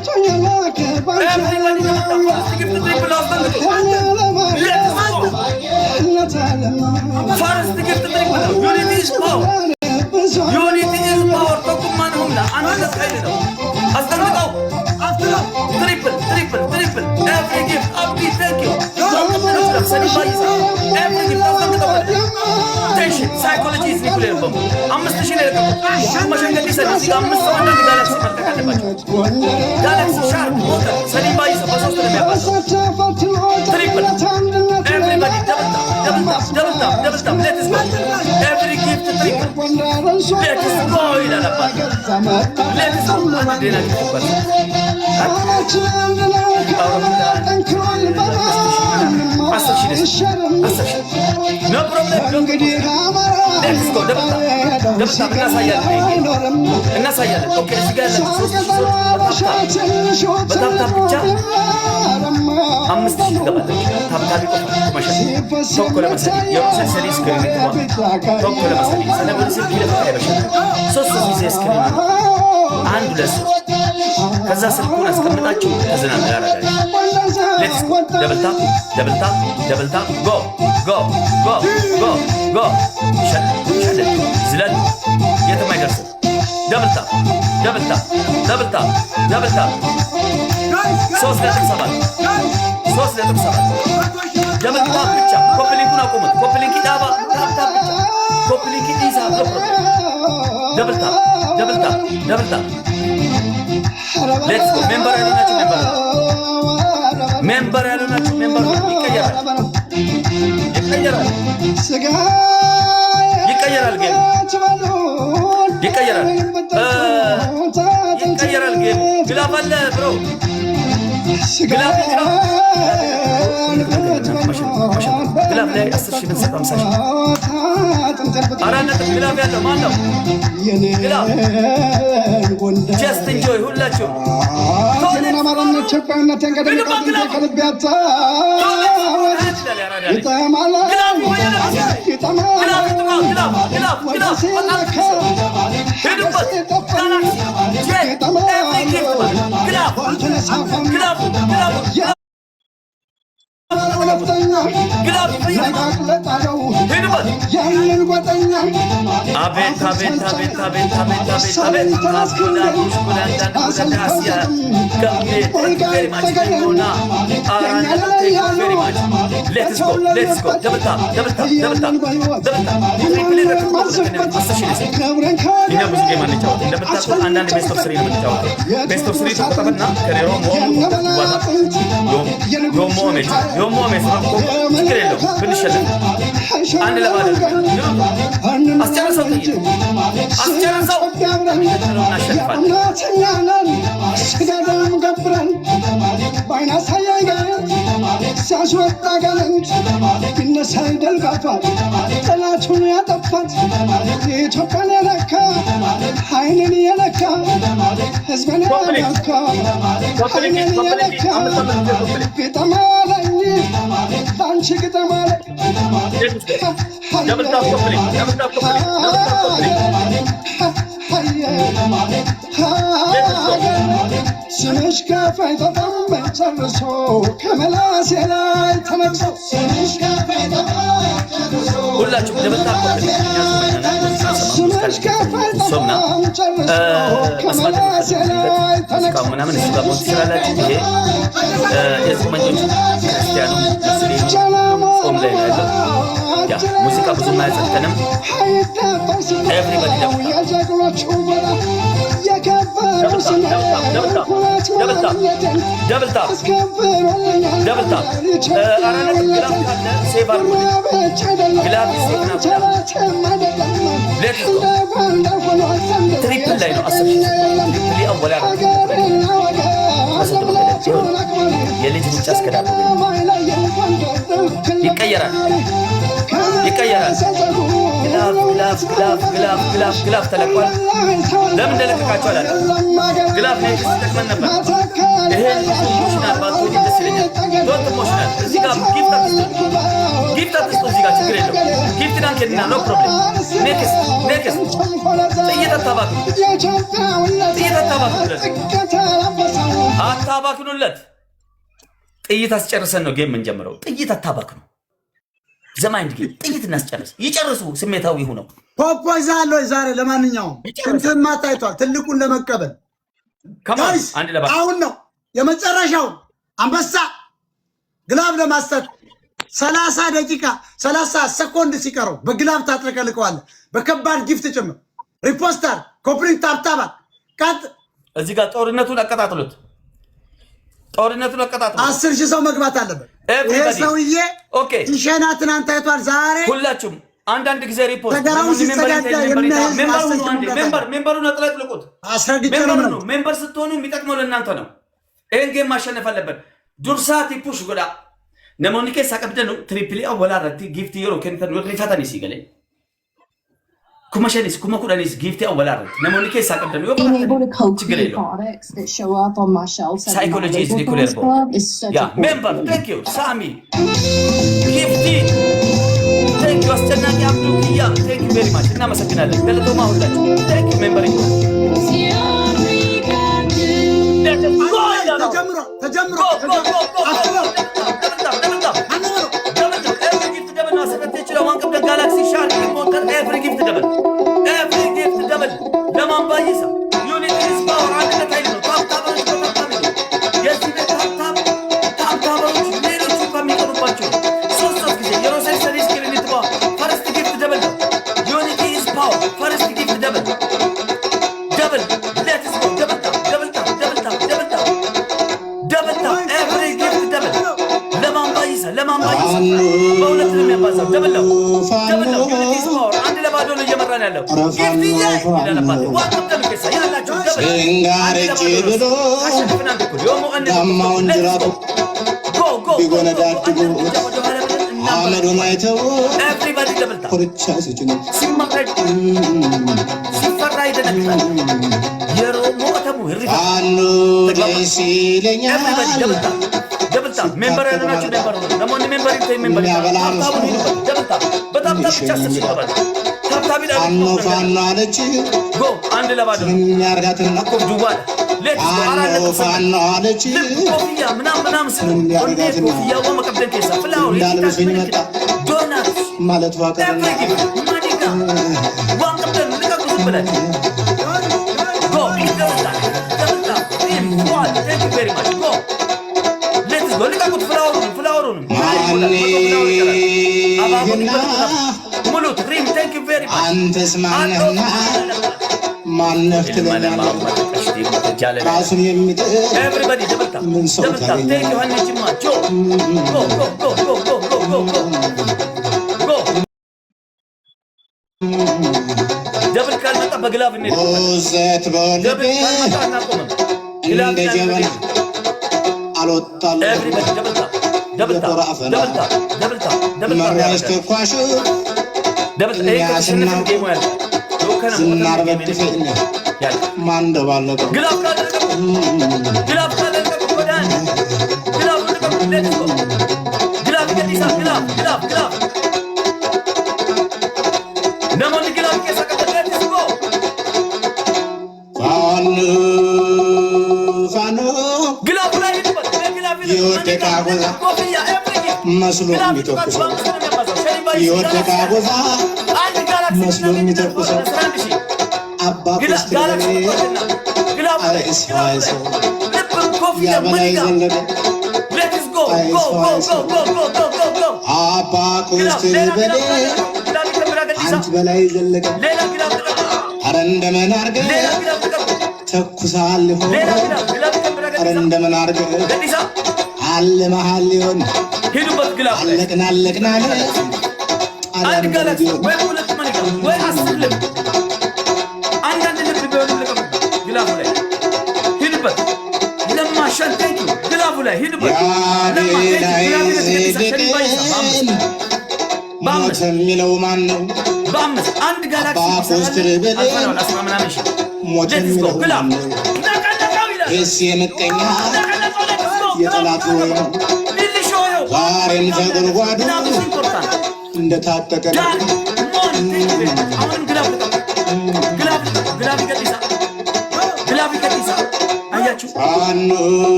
Everybody first give the triple of the first give the triple. Unity is power. Unity is power. Tokuman humna. Another side of triple. Every gift up to thank you. Every gift of the tension. Psychology is nuclear bomb. I'm a station. I'm a Galaxy sharp water. Sunny boys of us. Triple. Everybody double tap. Let us go. Every gift to triple. Let us go in a part. Let us no problem. Let's go. Double tap. Nasayal. Okay, በታፕታፕ ብቻ 5000 ይገባል። ታፕታፕ ይቆማል። ቶኮ ለመሰለኝ የሰሪ ስክሪን ቶኮ ለመሰለኝ ሰነብር ስልክ ይለፈታ ይበሻል። 3 ጊዜ ስክሪን አንድ ለሱ ከዛ ስልኩን አስቀምጣችሁ ተዝናኑ ያረጋል። ሌትስ ጎ ደብል ታፕ ጎ ሸደ ዝለል የትም አይደርስም። ደብል ታፕ 3.7 ደብል ታፕ ብቻ ኮፕሊንኩን አቁሙት። ኮፕሊንክ ዳባ ታፕ ብቻ ኮፕሊንክ ዲሳ ደብል ታፕ ሌትስ ጎ ሜምበር ያሉናችሁ ሜምበር ይቀየራል ጌም ግላፍ አለ ብሮ ግላፍ ላይ 10,000 ብር 50,000 አራነት ግላፍ ያለው ማን ነው? ግላፍ ጀስት ኢንጆይ ሁላችሁ Let's go. Double tap. Ini apa sih mana cawat? Double tap anda di best of 3 mana cawat? Best of 3 itu apa na? Kerero Yomo Kerelo, finish it. Anda lepas Ascara Saudi. Double tap complete. ስምሽ ከፋይ ተጠመ ጨርሶ ከመላሴ ላይ ተነቅሶ ስምሽ ከፋይ ተጠመ ጨርሶ ሁላችሁ ደብልታቆ ስምሽ ከፋይ ተጠመ ጨርሶ ከመላሴ ላይ ተነቅሶ ምናምን እሱ ጋር ሞት ይችላላችሁ። ይሄ የስመኞች ክርስቲያኑ ሙስሊም ጾም ላይ ነው ያለው። ያ ሙዚቃ ብዙም አያጸድቀንም። ኤቭሪባዲ double tap. Arana glove kalle save ar glove save na let's go triple line asli triple awwal የልጅ ብቻ አስከዳብ ይቀየራል ግላፍ ተለቋል። ለምን እንደለቀቃቸው አላለም። ግላፍ ላይ ተጠቅመን ነበር። ይሄ ኢሞሽናል ባትሆን ደስ ይለኛል። ዶንት ኢሞሽናል እዚህ ጋር ጊፍት አትስጡ። እዚህ ጋር ችግር የለም። ጊፍት ዳንከና ኖ ፕሮብሌም። ኔክስት ጥይት አታባቱ አታባክኑለት። ጥይት አስጨርሰን ነው ጌም የምንጀምረው። ጥይት አታባክኑ። ዘማይንድ ጌም ጥይት እናስጨርስ። ይጨርሱ። ስሜታዊ ሆነው ፖፖ ይዛል ወይ ዛሬ? ለማንኛውም እንትን ማታይቷል። ትልቁን ለመቀበል ከማን አንድ ለባ አሁን ነው የመጨረሻው አንበሳ ግላብ ለማስጠት 30 ደቂቃ 30 ሰኮንድ ሲቀረው በግላብ ታጥለቀልቀዋለህ። በከባድ ጊፍት ጭምር ሪፖስተር ኮፕሪንግ ታብታባ ካት እዚህ ጋር ጦርነቱን አቀጣጥሉት። ጦርነቱን አቀጣጥሉት። 10,000 ሰው መግባት አለበት። ይሄ ሰውዬ ኦኬ ቲሸና ትናንት ታይቷል። ዛሬ ሁላችሁም አንዳንድ ጊዜ ሪፖርት ሜምበሩን አጥለቅልቁት። ሜምበር ስትሆኑ የሚጠቅመው ለእናንተ ነው። ይህን ጌም ማሸነፍ አለበት። ዱርሳት ፑሽ ጎዳ ነሞኒኬ ሳቀብደኑ ትሪፕሊ አወላ ረቲ ጊፍት ዮሮ ከንተን ወሪፋታኒ ሲገለ ኩመሸኒስ ኩመኩዳኒስ ጊፍት አወላ ረቲ ነሞኒኬ ሳቀብደኑ ችግር የለውም። ሳይኮሎጂ ኢዝ ኒኩሌር ያ ሜምበር ቴንክ ዩ ሳሚ ጊፍቲ ቴንክ ዩ አስጨናቂ አብዱ ኪያ ቴንክ ዩ ቬሪ ማች እናመሰግናለን። ገለቶማ ሁላችሁ ቴንክ ዩ ሜምበር ተጀምሮ ጋላክሲ ሻርክ ሞተር ኤቭሪ ጊፍት ደብል ለማን ባይሳ ዩኒቲ ኢዝ ፓወር አንድነት ኃይል ነው። ታብታበሮች የዚህ ቤት ታብታበሮች ሌሎቹ ከሚቀሩባቸው ሶስት ጊዜ የሮሴል ሰሪስ ክሊኒክ ባ ፈርስት ጊፍት ደብል ዩኒቲ ኢዝ ፓወር ፈርስት ጊፍት ደብል ሌትስ ጎ ኤቭሪ ጊፍት ደብል ለማን ባይሳ በሁለት ነው የሚያባዛው። ደብል ነው ዩኒቲ ኢዝ ፓወር አንድ ለባዶ ነው እየመራን ያለው ጊፍት ይላልባት ዋንቀም ተልከሳ ያላችሁ ደብል እንጋርጭ ብሎ ዳማውን ጅራቱ ቢጎነዳድጉ አመዱ ማይተው ኤቭሪባዲ ደብል ኮርቻ ሲጭኑ ሲፈራ ይደነግጣል። የሮሞ ከተሙ ይርፋ አኑ ደስ ይለኛል። ደብልታ ሜምበር ያሉናችሁ ሜምበር ነው። ለሞን ሜምበር ይተይ ሜምበር ደብልታ በጣም ብቻ ተሰብስበዋል። ታብታቢ ላይ ፋኖ አለች ጎ አንድ ለባዶ የሚያርጋትና ዱባል ሌትስ ጎ አራለ ፋኖ አለች ኮፍያ ምናምን ስለ ወንዴ ኮፍያው መቀበል ከሳ ፍላው እንዳልብሱኝ መጣ ዶናት ማለት ዋቀና ማዲጋ ዋንቀበል ልቀቁ ብላችሁ ጎ ደብልታ ዋት ቴንክ ዩ ቬሪ ማች ጎ ሌትስ ጎ ልቀቁት። ፍላወሩን ሙሉት ሪም ቴንክ ዩ ቬሪ ማች አንተስ ማነህና ማነህ ትለኛለህ ራሱን የሚጥል ኤቭሪባዲ ደብልታ ቴንክ ዩ ሀኒችማ ጆ ጎ ደብል ካልመጣ በግላብ እንሄድ ዘት በወለደ ደብል ካልመጣ እናቆምም። እንደ ጀበና አልወጣለሁ ኤቭሪባዲ ደብልታ መራሽ ተኳሹ ያስናው ዝናር በትፍኝ ማንደባለቀ ግላብ ካለቀቁ ወዳን ግላብ ልቀቁ። ሌትስ ጎ ግላብ ከዲሳ ግላብ ነሞን ግላብ ከሰቀበ ሌትስ ጎ ፋኖ ግላብ ላይ ይጥበል የወደቀ አጎዛ መስሎ የሚተኩሰው የወደቀ አጎዛ መስሎ የሚተኩሰው አባ ኮስትገሌ አይስዋይሰው ያበላይ ዘለቀ አባ ኮስትገሌ አንቺ በላይ ዘለቀ አረ እንደምን አርገ ተኩሳል ሆ አረ እንደምን አርገ አለ መሃል ሊሆን ሄዱበት ግላብ አለቅናለ አንድ ጋላክሲ ወይ ሁለት ማኒካ ወይ 10 ልብ አንዳንድ ልብ ቢሆን ልቀቁ። ግላቡ ላይ ሄዱበት ለማሻን ቴንክ ዩ ግላቡ ላይ ሄዱበት ሞት የሚለው ማን ነው? በአምስት አንድ ጋላክሲ ፖስትር በለ ሞት የሚለው ማን ነው? እስ የምቀኛ የጠላት ወይ ነው ዛሬም ተጎድጓዱ እንደታጠቀ አሁንም ግላብ ይቀጥሳ አያችሁ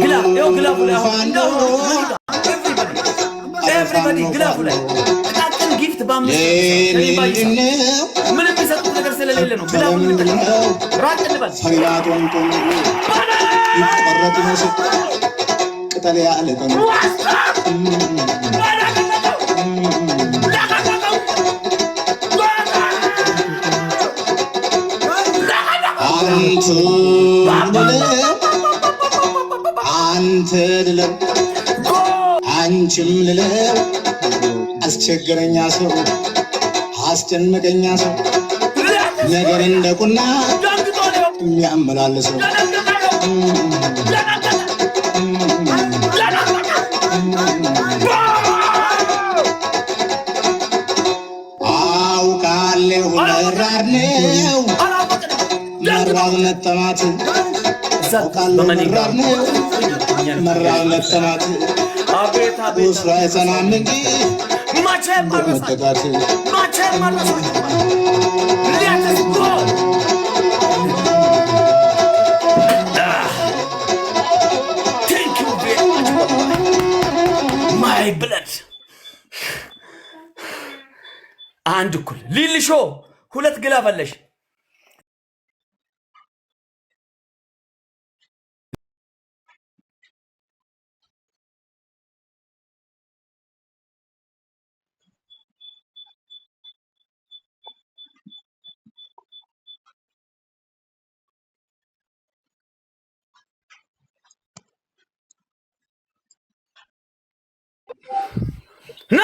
ግላፍ ይኸው ግላፉ ላይ ኤቭሪባዲ ግላፉ ላይ ጥቃቅን ጊፍት በ5 ምንም የሚሰጡት ነገር ስለሌለ ነው። ግላፉ ራቅ እንበል ቅጠል ያለቀ አንተ ልለው አንቺም ልለው አስቸገረኛ ሰው አስጨነቀኛ ሰው ነገር እንደ ቁና የሚያመላልሰው አውቃለሁ መራር ነው መራር መጠማት አውቃለሁ መራር ነው መራር መጠማት ውስጥ አይጸናም እንጂ መጠቃት ማይ ብለድ አንድ እኩል ሊልሾ ሁለት ግላፍ አለሽ። ኖ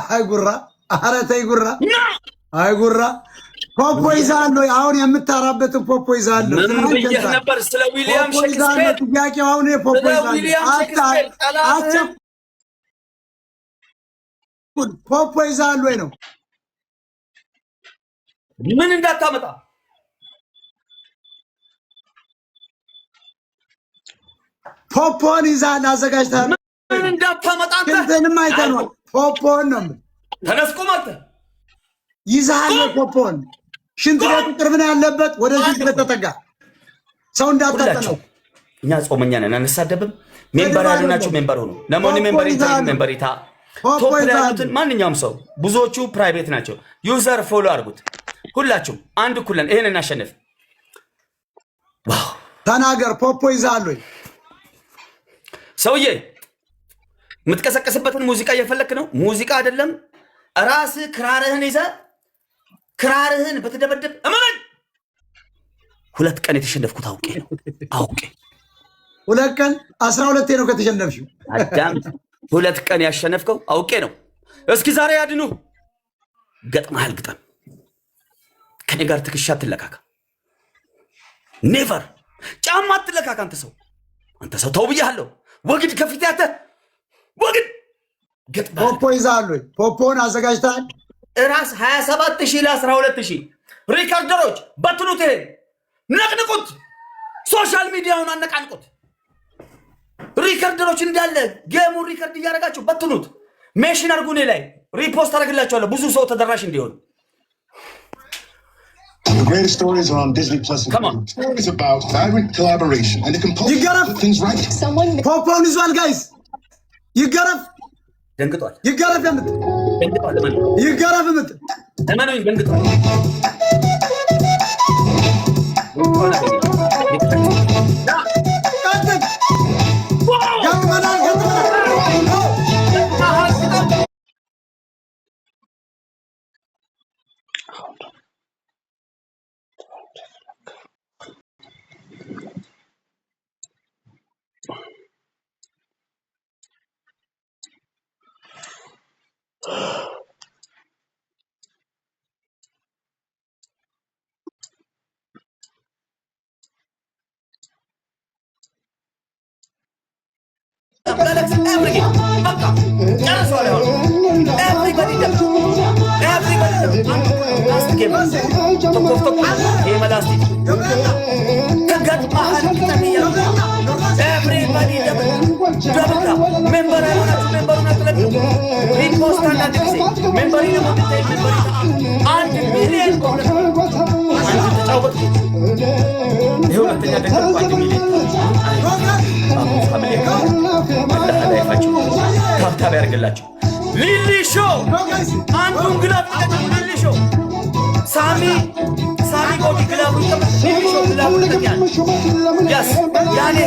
አይ ጉራ፣ ኧረ ተይ ጉራ፣ አይ ጉራ ፖፖ ይዛል ነው አሁን የምታራበትን ፖፖ ይዛል ነው። ምን ብዬሽ ነበር ስለ ዊሊያም ሼክስፒር? ጥያቄው አሁን የፖፖ ይዛል ፖፖ ይዛል ወይ ነው ምን እንዳታመጣ ፖፖን ይዛል አዘጋጅተሃል። ምን እንዳታመጣ አንተ እንትንም አይተነዋል። ፖፖን ነው ተነስቆ ማለት ይዛል ፖፖን ሽንት ቤቱ ቅርብ ነው ያለበት። ወደ ሽንት ቤት ተጠጋ ሰው እንዳታጠነው። እኛ ጾመኛ ነን አንሳደብም። ሜምበር ያሉናችሁ ሜምበር ሆኑ። ለሞኒ ሜምበሪታ ቶፕ ላይ ያሉትን ማንኛውም ሰው ብዙዎቹ ፕራይቬት ናቸው። ዩዘር ፎሎ አድርጉት። ሁላችሁም አንድ ኩለን ይሄን እናሸንፍ። ዋው ተናገር። ፖፖ ይዛል ወይ ሰውዬ? የምትቀሰቀስበትን ሙዚቃ እየፈለክ ነው? ሙዚቃ አይደለም ራስህ ክራርህን ይዘህ ክራርህን በተደበደብ እመን። 2 ቀን የተሸነፍኩት አውቄ ነው። አውቄ 2 ቀን 12 ነው ከተሸነፍሽው። አዳም 2 ቀን ያሸነፍከው አውቄ ነው። እስኪ ዛሬ ያድኑ ገጥመሃል። ግጠም ከኔ ጋር ትከሻ ትለካካ። ኔቨር ጫማ ትለካካ። አንተ ሰው ተው ብያለሁ። ወግድ ከፊት ያተ ወግድ ፖፖ ይዛል ወይ? ፖፖን አዘጋጅተሃል? ራስ 27000 ለ12000 ሪካርደሮች በትኑት። ይሄ ነቅንቁት። ሶሻል ሚዲያውን አነቃንቁት። ሪካርደሮች እንዳለ ጌሙን ሪካርድ እያደረጋችሁ በትኑት። ሜሽን አርጉኔ ላይ ሪፖስት አደርግላችኋለሁ ብዙ ሰው ተደራሽ እንዲሆን። The greatest stories are on Disney Plus. Come on. Stories about vibrant collaboration and the composer get things right. ፖፖን ይዟል ጋይስ። ይገረፍ ደንግጧል። ይገረፍ የምት ደንግጧል። ይገረፍ የምት ለማንኛውም ደንግጧል። እየተጫወትኩ ይሄ ሁለተኛ ደግሞ ጓደኛዬ ላይፋቸው ታብታብ ያደርግላቸው። ሊሊ ሾው አንዱን ግላብ ሊሊ ሾው ሳሚ ቦዲ ግላቡ ሊሊ ሾው ግላቡ ያስ ያኔ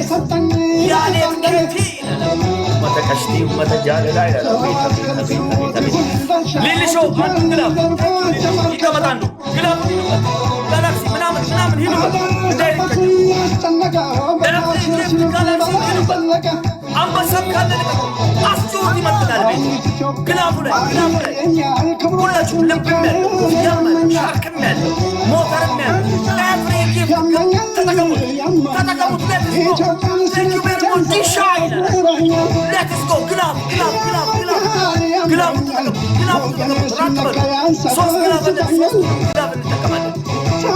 ከንቲ መተከሽቲ መተጃለ ላይ ሊሊ ሾው አንዱን ግላብ ይቀመጣሉ ግላቡ ጋላክሲ ምናምን ሂዱበት እንዳይልከ አንበሳም ካለ አስጮት ይመጥናል ቤት ግላቡ ላይ ሁላችሁ ልብም ያለው ኮፍያም ያለው ሻርክም ያለው ሞተርም ያለው ኤቭሪቲንግ ተጠቀሙት ቴንክ ዩ ቬሪ ማች ዲሻ ሌትስ ጎ ግላቡ ተጠቀሙ ሶስት ግላብ እንጠቀማለን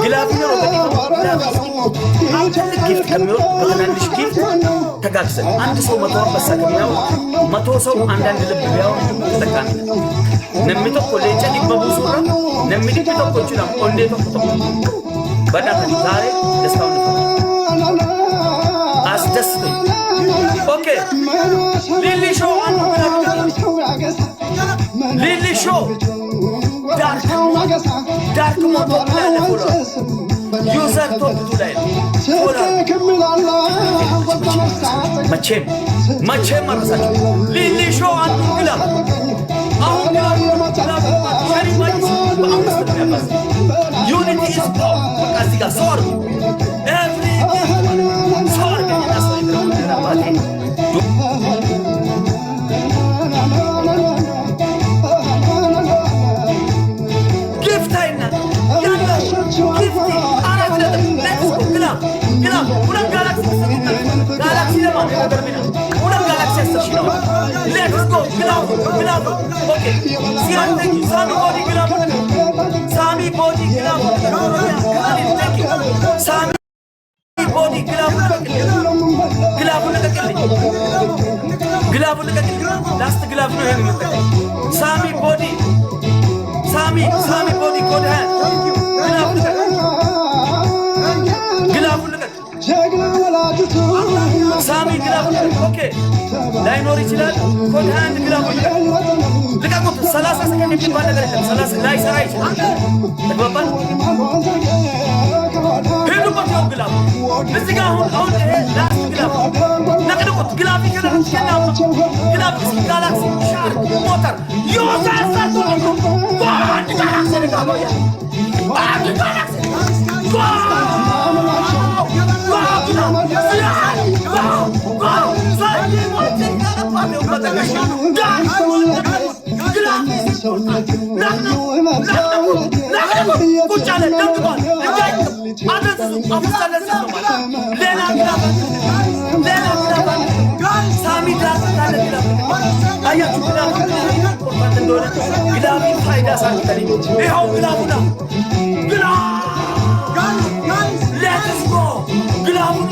ግላብ ነው ጊፍት ከሚወጥ በትናንሽ ጊፍት ተጋግዘን አንድ ሰው 100 አንበሳ ከሚያው 100 ሰው አንዳንድ ልብ ቢያው ተጠቃሚ ነው። ነሚቶ ኮሌጅ ዲበቡሱራ ነሚቶ ኮቹና ኦንዴ ተቆጦ በዳታ ዛሬ ደስታውን አስደስቱ። ኦኬ ሊሊ ሾው ሊሊ ሾው ዳርክ ሞቶ ላይ ለፎሎ ዩዘር ቶፕ ላይ መቼም መረሳችሁ ሊሊ ሾው አንዱ ግላብ አሁን ግላብ ሸሪማጅ በአምስት ያባስ ዩኒቲ ኢዝ ፕሮ በቃ እዚህ ጋር ሶር ኤቭሪ ሶር ገናባቴ Let's go, glove. Okay. Sami body glove. Thank you. Sami body glove. Glove. Last glove no hand. Sami body code hand. Glove. ሳሚ ግላቡ ኦኬ ላይኖር ይችላል። ኮድ ሃንድ ግላቡ ልቀቁት። 30 ሰከንድ የሚባል ነገር የለም። 30 ላይ ሰራ ይችላል። ተግባባን። ሄዱበት ነው ግላቡ እዚህ ጋር አሁን ይሄ ላስት ግላቡ ነቅልቁት። ግላቡ ግላቡ ጋላክሲ ሻርክ ሞተር ዮሳሳቶ ባንድ ጋላክሲ ልቀቁ ባንድ ጋላክሲ Let's go! Glove!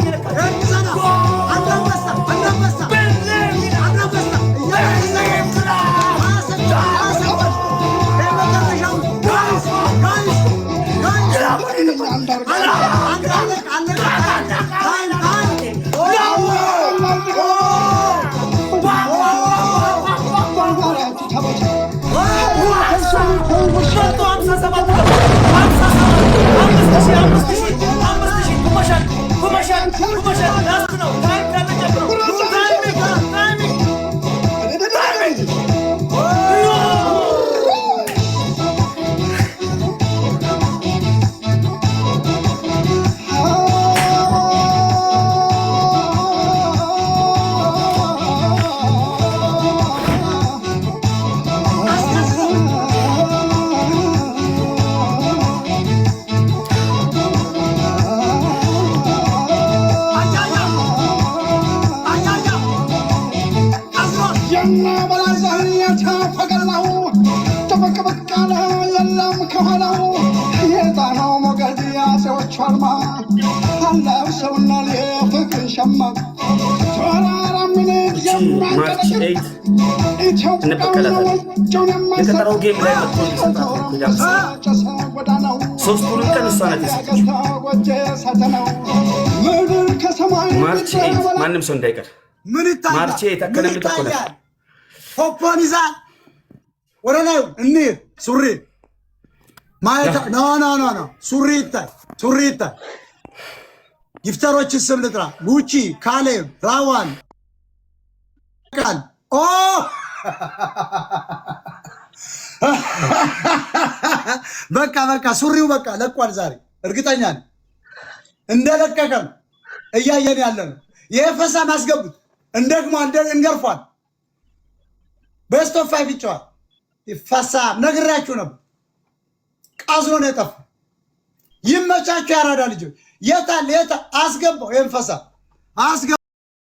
I'm ማርች 8 እንበቀላታለን። የቀጠረው ጌም ላይ መጥቶ እንዲሰጣት ኩዳምስ ሶስቱንም ቀን እሷ ናት የሰጠችው። ማርች 8 ማንም ሰው እንዳይቀር። ምን ይታያል? ማርች 8 አከነም ተቆለ ፖፖን ይዛ ወደ ላይ እንሂድ። ሱሪ ማየት ኖ ሱሪ ይታይ። ይፍጠሮችን ስም ልጥራ። ጉቺ፣ ካሌብ፣ ራዋን ቃል በቃ ሱሪው በቃ ለቋል። ዛሬ እርግጠኛ ነኝ እንደለቀቀ ነው እያየን ያለ ነው። የፈሳ ማስገቡት እንደግሞ እንገርፏል። በስቶፋይ ብቻዋል ይፈሳ ነግራችሁ ነበር። ቃዝሎ ነው የጠፋ። ይመቻችሁ ያራዳ ልጆች። የታ አስገባው የፈሳ አስገባው።